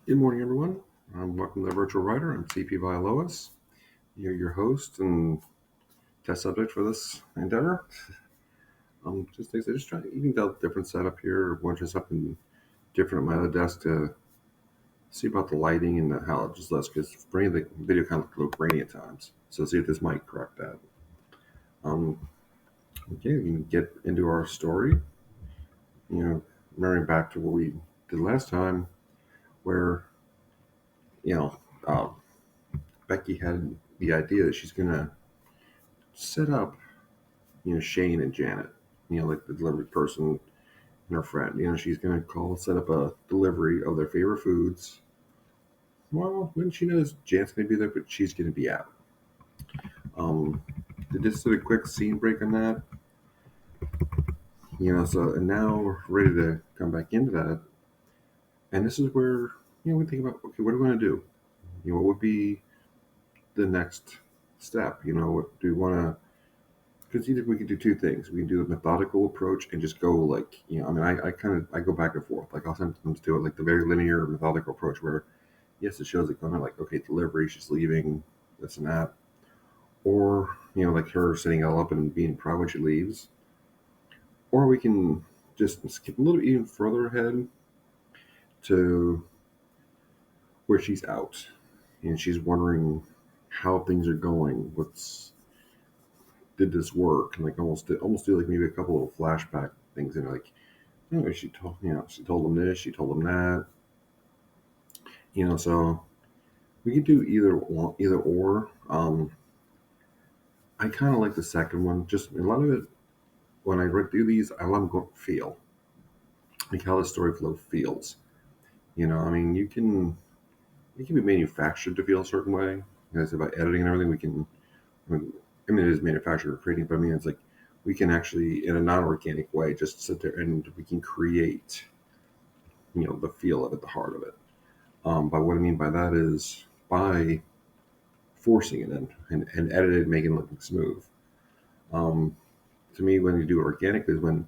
Good morning, everyone. Welcome to the Virtual Writer. I'm CP Vilalois. You're your host and test subject for this endeavor. Just things I just try. You can tell different setup here. One just up and different at my other desk to see about the lighting and how it just lets. Because for me, the video kind of looked a little grainy at times. So see if this might correct that. Um, okay, we can get into our story. Remembering back to what we did last time, where you know, uh, Becky had the idea that she's gonna set up Shane and Janet, like the delivery person and her friend. She's going to set up a delivery of their favorite foods. Well, when she knows Janet's going to be there, but she's going to be out. Just did a quick scene break on that. And now we're ready to come back into that. And this is where, we think about, okay, what are we going to do? What would be the next step? What do we want to because either we can do two things. We can do a methodical approach and just go like, I go back and forth. Like I'll sometimes do it like the very linear methodical approach where, yes, it shows it going like, okay, delivery, she's leaving, this and that. Or, like her setting it all up and being proud when she leaves. Or we can just skip a little even further ahead to where she's out and she's wondering how things are going. Did this work? And like almost do like maybe a couple of flashback things and like she told them this, she told them that, so we could do either or. I kind of like the second one. Just a lot of it, when I read through these, I let them go feel, like how the story flow feels. You can be manufactured to feel a certain way. Because by editing and everything, it is manufactured or creating, but I mean, it's like we can actually, in a non-organic way, just sit there and we can create, the feel of it, the heart of it. By what I mean by that is by forcing it in and edit it, making it look smooth. Um, to me, when you do it organically, is when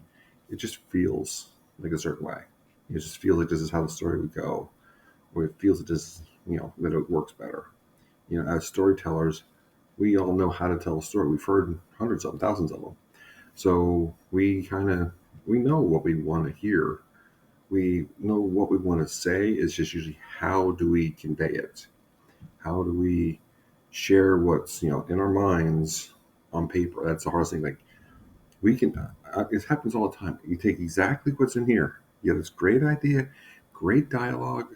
it just feels like a certain way. It just feels like this is how the story would go, or it feels that it works better. As storytellers, we all know how to tell a story. We've heard hundreds of them, thousands of them, so we know what we want to hear. We know what we want to say. It's just usually how do we convey it? How do we share what's in our minds on paper? That's the hardest thing. Like we can, it happens all the time. You take exactly what's in here. You have this great idea, great dialogue,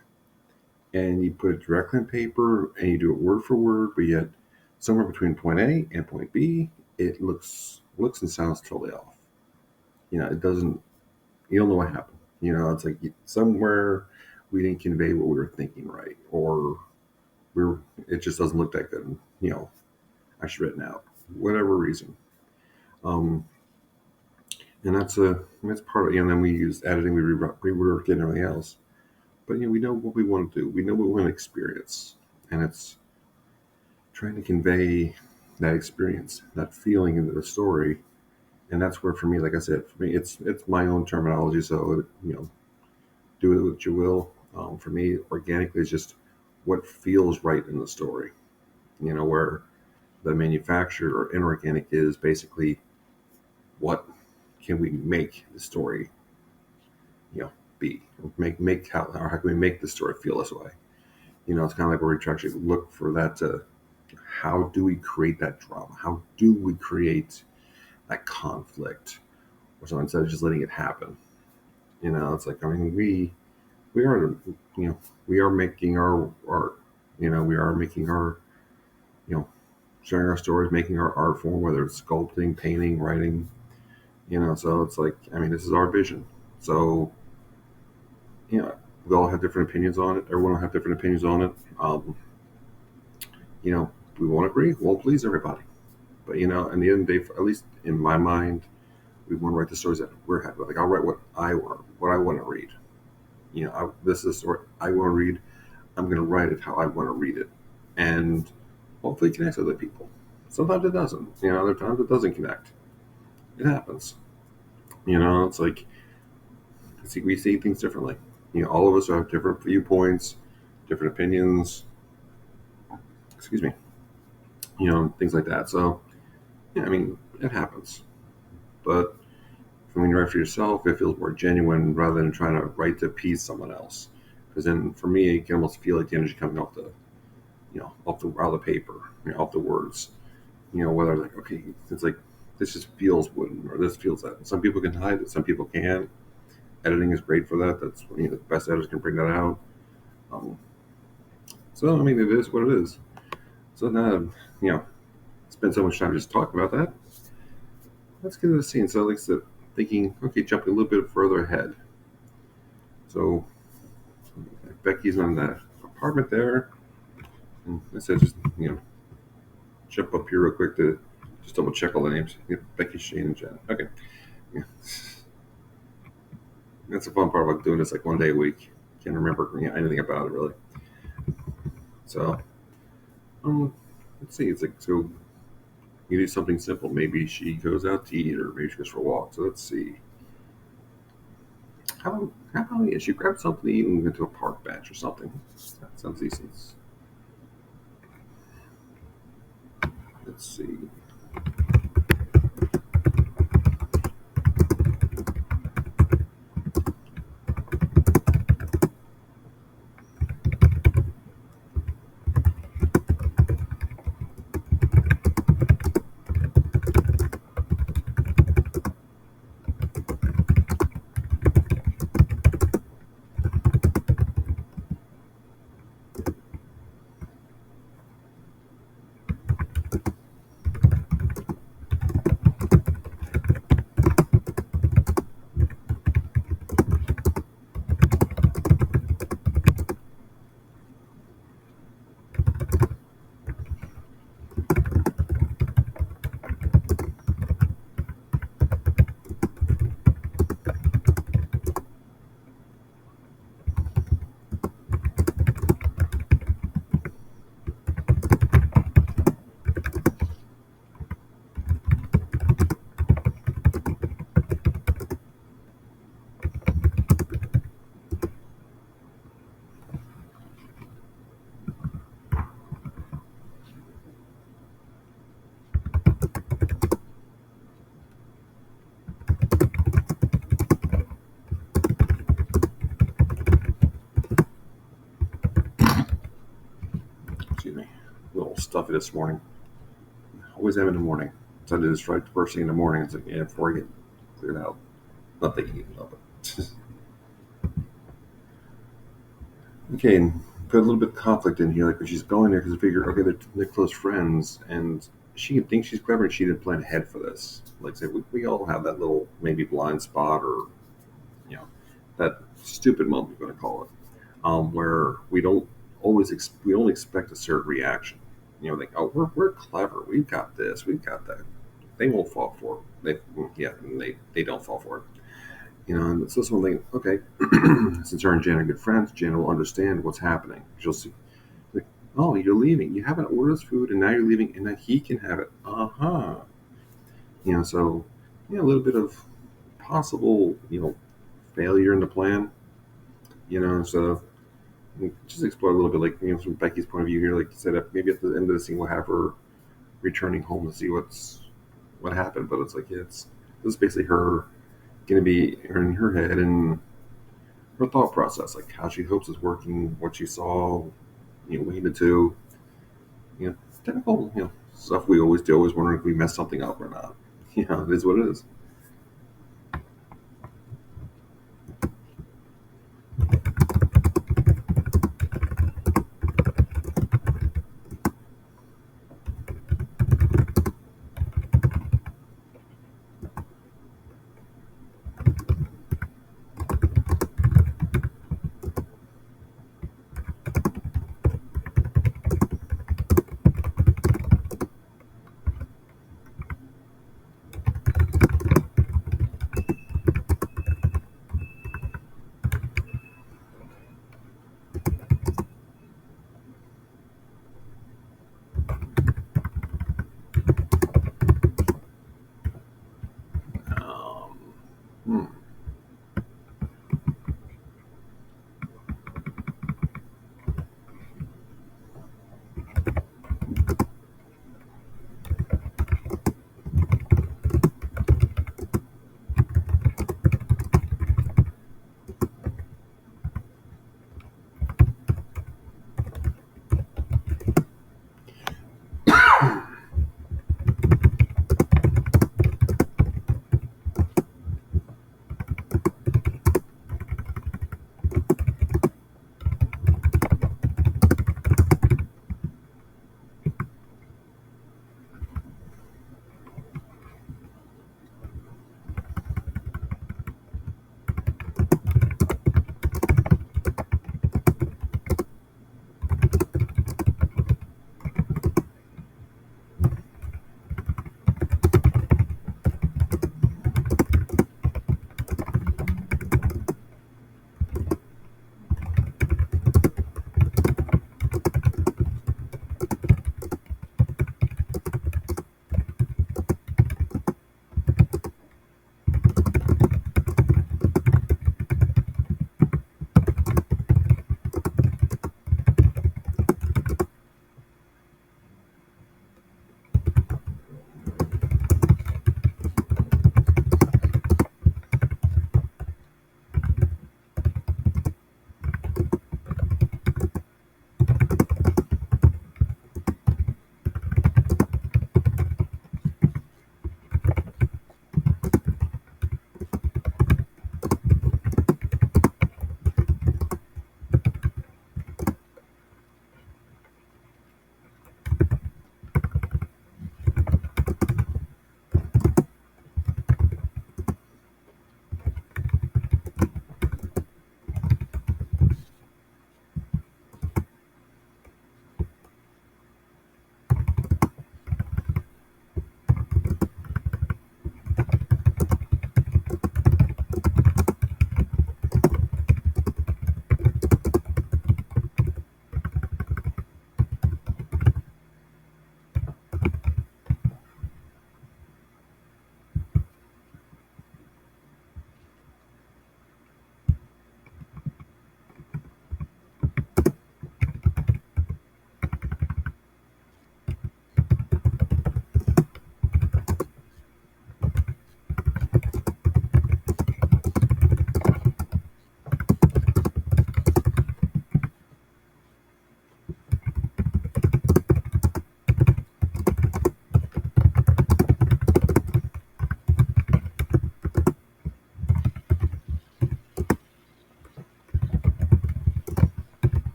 and you put it directly on paper, and you do it word for word. But yet, somewhere between point A and point B, it looks and sounds totally off. It doesn't. You don't know what happened. It's like somewhere we didn't convey what we were thinking right, or it just doesn't look that good. I should written out, whatever reason. Um, and that's part of And then we use editing, we rework it and everything else. But we know what we want to do. We know what we want to experience, and it's trying to convey that experience, that feeling into the story. And that's where, for me, like I said, for me, it's my own terminology. So do it what you will. For me, organically is just what feels right in the story. Where the manufactured or inorganic is basically what can we make the story, be make how can we make the story feel this way? It's kind of like where we try to actually look for that to how do we create that drama? How do we create that conflict? Or so instead of just letting it happen, it's like we are we are making our art. We are making our you know sharing our stories, making our art form, whether it's sculpting, painting, writing. So it's like, this is our vision. So, we all have different opinions on it. Everyone will have different opinions on it. We won't agree, won't please everybody. But, in the end of the day, at least in my mind, we want to write the stories that we're happy with. Like, I'll write what I want to read. This is a story I want to read. I'm going to write it how I want to read it. And hopefully it connects with other people. Sometimes it doesn't. Other times it doesn't connect. It happens. It's like we see things differently. All of us have different viewpoints, different opinions. Excuse me. Things like that. So yeah, I mean, it happens. But when you write for yourself, it feels more genuine rather than trying to write to appease someone else. Because then, for me, you can almost feel like the energy coming off the, out of the paper, off the words. Whether like, okay, it's like this just feels wooden or this feels that. Some people can hide it, some people can't. Editing is great for that. That's the best editors can bring that out. Um, so I mean, it is what it is. So now, spend so much time just talking about that. Let's get into the scene. So, like I said, thinking, okay, jumping a little bit further ahead. So, Becky's on that apartment there. And I said, just, jump up here real quick to just double check all the names. Yeah, Becky, Shane, and Jen. Okay. Yeah. That's the fun part about doing this like one day a week. Can't remember anything about it really. So, let's see. It's like, so you do something simple. Maybe she goes out to eat or maybe she goes for a walk. So let's see. How about she grabbed something to eat and went to a park bench or something? That sounds decent. Let's see. Excuse me. A little stuffy this morning. Always am in the morning. So I did this right the first thing in the morning. It's like, yeah, before I get cleared out. Not thinking of it. Okay, and put a little bit of conflict in here, like when she's going there, because I figure, okay, they're close friends, and she can think she's clever, and she didn't plan ahead for this. Like I say, we all have that little maybe blind spot, or that stupid moment, we're going to call it, where we don't always we only expect a certain reaction. Like, oh, we're clever, we've got this, we've got that. They won't fall for it. They don't fall for it. And it's this one thing. Okay, since her and Jan are good friends, Jan will understand what's happening. She'll see, like, oh, you're leaving. You haven't ordered his food, and now you're leaving, and then he can have it. Uh huh. So a little bit of possible, failure in the plan. So just explore a little bit, like from Becky's point of view here, like you said, maybe at the end of the scene we'll have her returning home to see what happened. But it's like, this is basically her going to be in her head and her thought process, like how she hopes it's working, what she saw, leading to, typical, stuff we always do, always wondering if we messed something up or not. It is what it is.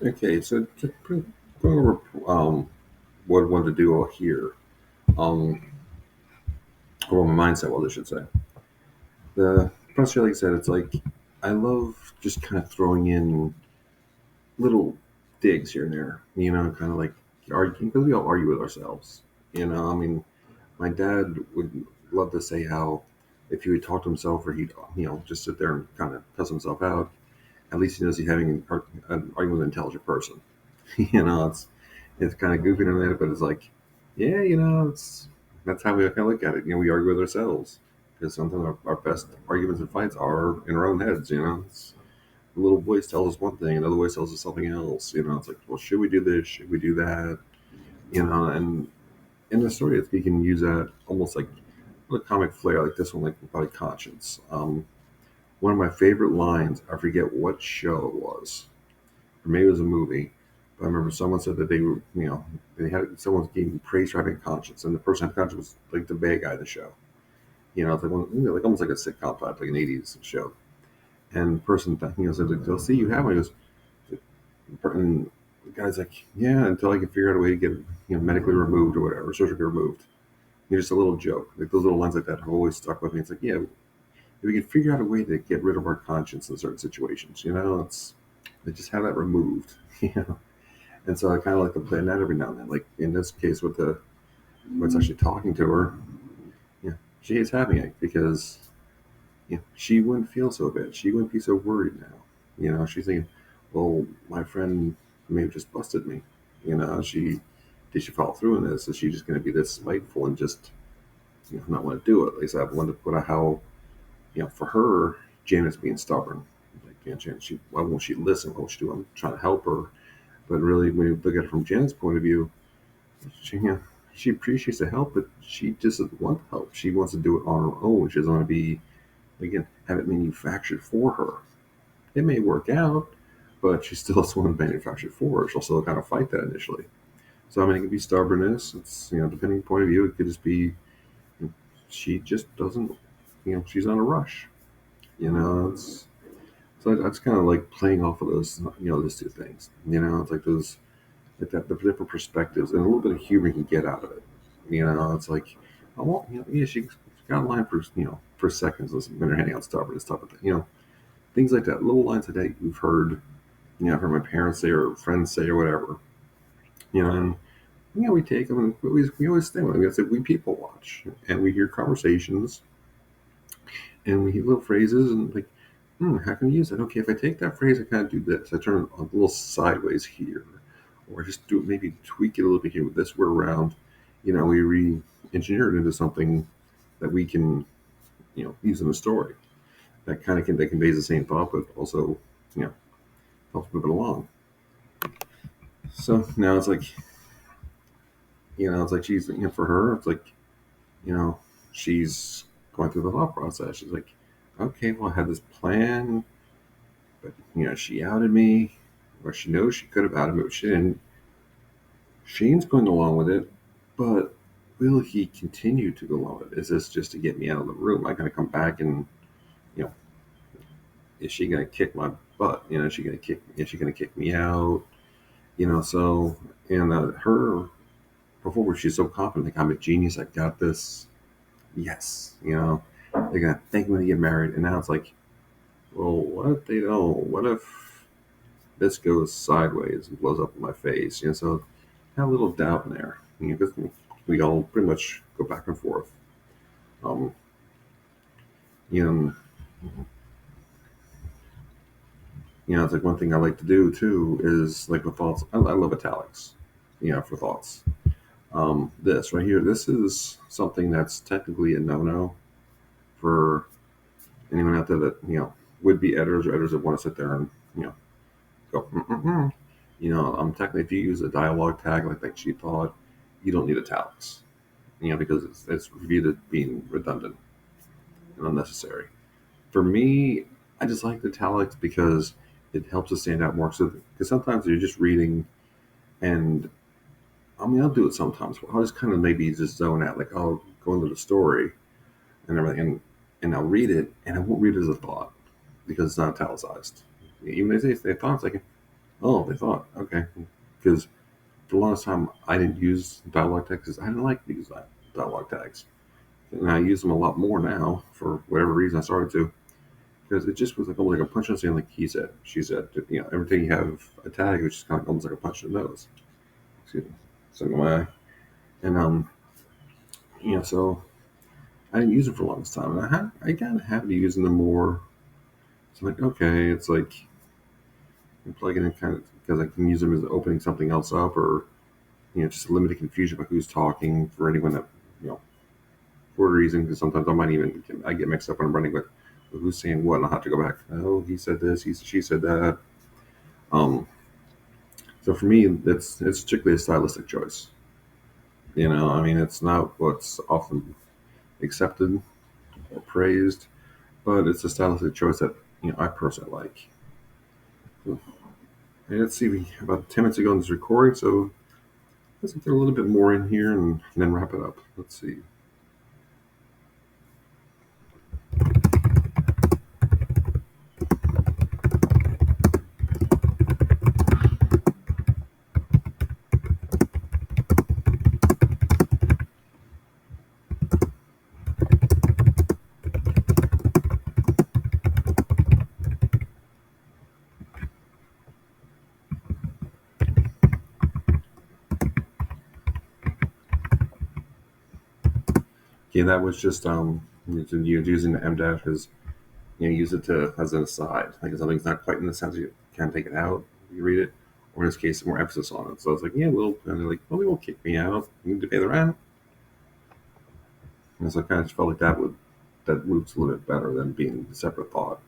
Okay, so going over what I wanted to do here, um, or what my mindset was, I should say. The process, like I said, it's like I love just kind of throwing in little digs here and there, kind of like arguing because we all argue with ourselves. I mean, my dad would love to say how if he would talk to himself or he'd just sit there and kind of cuss himself out, at least he knows he's having an argument with an intelligent person. It's kind of goofy in that, but it's like, yeah, it's that's how we kind of look at it. We argue with ourselves because sometimes our best arguments and fights are in our own heads. It's a little voice tells us one thing, another voice tells us something else. It's like, well, should we do this? Should we do that? And in the story, we can use that almost like a comic flair, like this one, like about conscience. One of my favorite lines, I forget what show it was, or maybe it was a movie. But I remember someone said that they were, they had someone giving praise for having conscience, and the person had conscience was like the bad guy of the show. It's like like almost like a sitcom type, like an '80s show. And the person, said, "They'll see you have one." He goes, and the guy's like, "Yeah, until I can figure out a way to get medically removed or whatever, surgically removed." Just a little joke, like those little lines like that have always stuck with me. It's like, yeah, if we can figure out a way to get rid of our conscience in certain situations, it's they just have that removed, you know. And so I kind of like to play on that every now and then. Like in this case with the what's actually talking to her, she hates having it because she wouldn't feel so bad. She wouldn't be so worried now. She's thinking, well, my friend may have just busted me. Did she follow through in this? Is she just going to be this spiteful and just not want to do it? At least I wanted to put out how for her, Janet's being stubborn. Like, Janet, why won't she listen? What won't she do? I'm trying to help her, but really, when you look at it from Janet's point of view, she appreciates the help, but she just doesn't want the help. She wants to do it on her own. She doesn't want to be again have it manufactured for her. It may work out, but she still has one manufactured for her. She'll still kind of fight that initially. So I mean, it could be stubbornness. It's depending on point of view, it could just be she just doesn't. She's on a rush. It's so that's kind of like playing off of those two things. It's like those like that the different perspectives and a little bit of humor you can get out of it. It's like I want yeah she got a line for seconds when they're handing out stubborn and stuff. Things like that, little lines like that you've heard I've heard my parents say or friends say or whatever. And we take them and we always think we people watch and we hear conversations and we hear little phrases and like, how can we use that? Okay, if I take that phrase, I kind of do this. I turn it a little sideways here, or just do maybe tweak it a little bit here with this word around. We re-engineer it into something that we can, use in a story that kind of that conveys the same thought, but also, you know, helps move it along. So now it's like, it's like she's, for her, it's like, you know, she's going through the thought process. She's like, okay, well, I had this plan, but she outed me, or she knows she could have outed me, but she didn't. Shane's going along with it, but will he continue to go along with it? Is this just to get me out of the room? Am I going to come back and, you know, is she going to kick my butt? Is she going to kick? Is she going to kick me out? So and her before she's so confident, like I'm a genius, I got this. Yes, they're gonna thank me when they get married, and now it's like, well, what if they don't? What if this goes sideways and blows up in my face? So I have a little doubt in there. Because we all pretty much go back and forth. Um, you know, it's like one thing I like to do too is like with thoughts. I love italics. For thoughts. This right here, this is something that's technically a no-no for anyone out there that would be editors or editors that want to sit there and go. Mm-mm-mm. Technically, if you use a dialogue tag like she thought, you don't need italics. Because it's viewed as being redundant and unnecessary. For me, I just like the italics because it helps us stand out more. So, because sometimes you're just reading, and I mean, I'll do it sometimes. I'll just kind of maybe just zone out, like I'll go into the story and everything, and I'll read it, and I won't read it as a thought because it's not italicized. Even if they thought, it's like Oh, they thought, okay. Because for the longest time, I didn't use dialogue tags 'cause I didn't like to use dialogue tags. And I use them a lot more now for whatever reason I started to. Because it just was like almost like a punch in the nose, like he said, she said. You know, every time you have a tag, it's just kind of almost like a punch in the nose. Excuse me. So my eye. And so I didn't use them for the longest time. And I got a habit of using them more. So I'm like, okay, it's like I'm plugging in kind of because I can use them as opening something else up, or just limited confusion about who's talking for anyone that you know for a reason. Because sometimes I get mixed up when I'm running with who's saying what, and I have to go back. Oh, he said this. She said that. Um, so for me, it's strictly a stylistic choice. I mean, it's not what's often accepted or praised, but it's a stylistic choice that I personally like. So, and let's see, we about 10 minutes ago in this recording, so let's get a little bit more in here and then wrap it up. Let's see. Okay, that was just you using the M dash as use it to as an aside. Like if something's not quite in the sense you can't take it out, you read it. Or in this case, more emphasis on it. So it's like, yeah, and they're like, well, they won't kick me out. You need to pay the rent. And so I kind of just felt like that route's a little bit better than being a separate thought.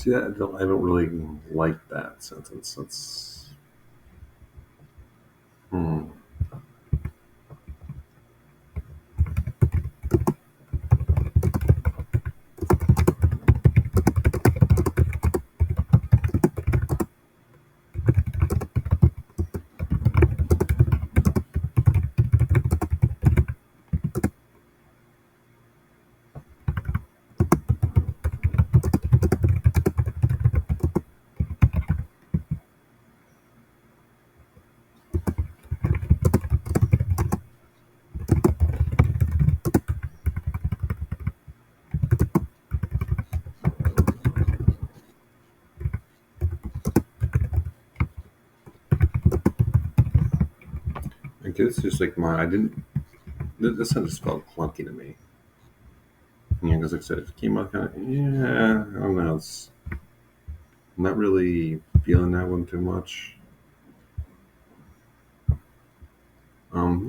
See that I don't really like that sentence. That's hmm. Like it's just like I didn't. This sentence felt clunky to me. Because like I said, it came out kind of yeah. I don't know. It's I'm not really feeling that one too much.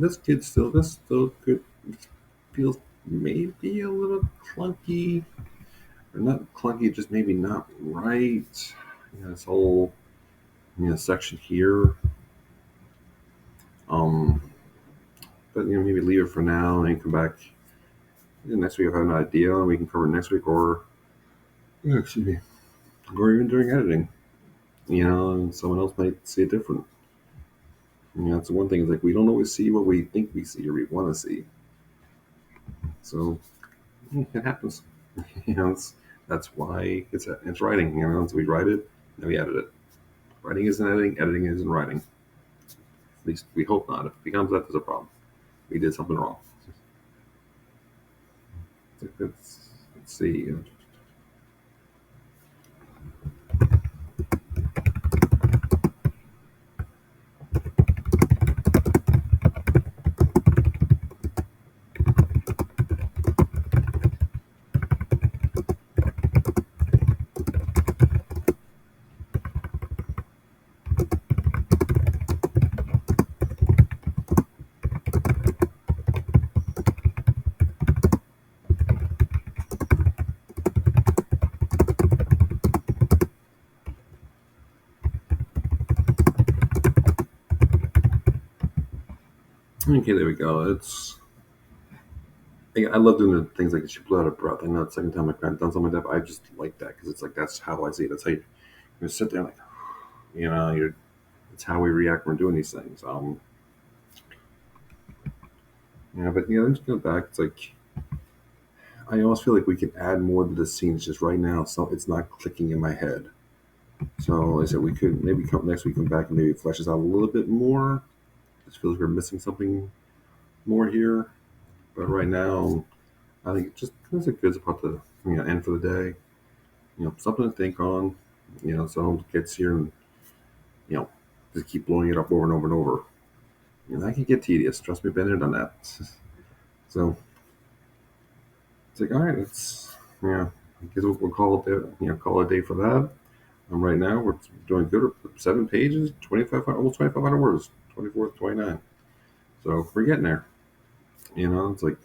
This still good. Feels maybe a little clunky, or not clunky, just maybe not right. This whole section here. Um, but maybe leave it for now and come back next week if I have an idea and we can cover it next week, or excuse me, or even during editing. And someone else might see it different. That's the one thing is like we don't always see what we think we see or we want to see. So it happens. That's why it's writing. So we write it, then we edit it. Writing isn't editing. Editing isn't writing. At least we hope not. If it becomes that, there's a problem. We did something wrong. Let's see. Okay, there we go. I love doing the things like she blew out of breath. I know the second time I've done something like that, but I just like that because it's like that's how I see it. That's how you sit there and like, you're it's how we react when we're doing these things. But then just go back. It's like I almost feel like we can add more to the scenes just right now, so it's not clicking in my head. So like I said we could maybe come next week, come back and maybe flesh this out a little bit more. Just feels like we're missing something more here. But right now, I think just that's a good spot to end for the day. Something to think on. So gets here and you know just keep blowing it up over and over and over. That can get tedious. Trust me, been there, done that. So it's like, all right, yeah. I guess we'll call it call it a day for that. Right now we're doing good. 7 pages, 2,500, almost 2,500 words, 24, 29. So we're getting there. It's like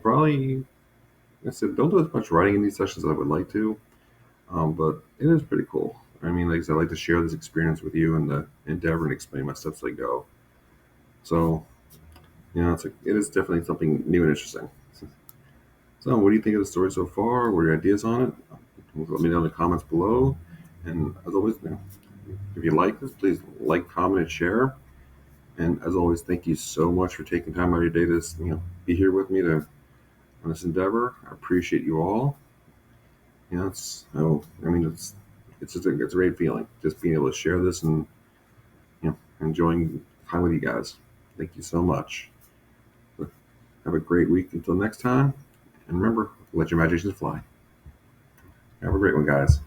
probably. Like I said, don't do as much writing in these sessions as I would like to, but it is pretty cool. I mean, like I said, I like to share this experience with you and the endeavor and explain my steps as I go. So it's like it is definitely something new and interesting. So, what do you think of the story so far? What are your ideas on it? Let me know in the comments below. And as always, if you like this, please like, comment, and share. And as always, thank you so much for taking time out of your day to be here with me on this endeavor. I appreciate you all. It's just it's a great feeling just being able to share this and enjoying time with you guys. Thank you so much. Have a great week until next time. And remember, let your imaginations fly. Have a great one, guys.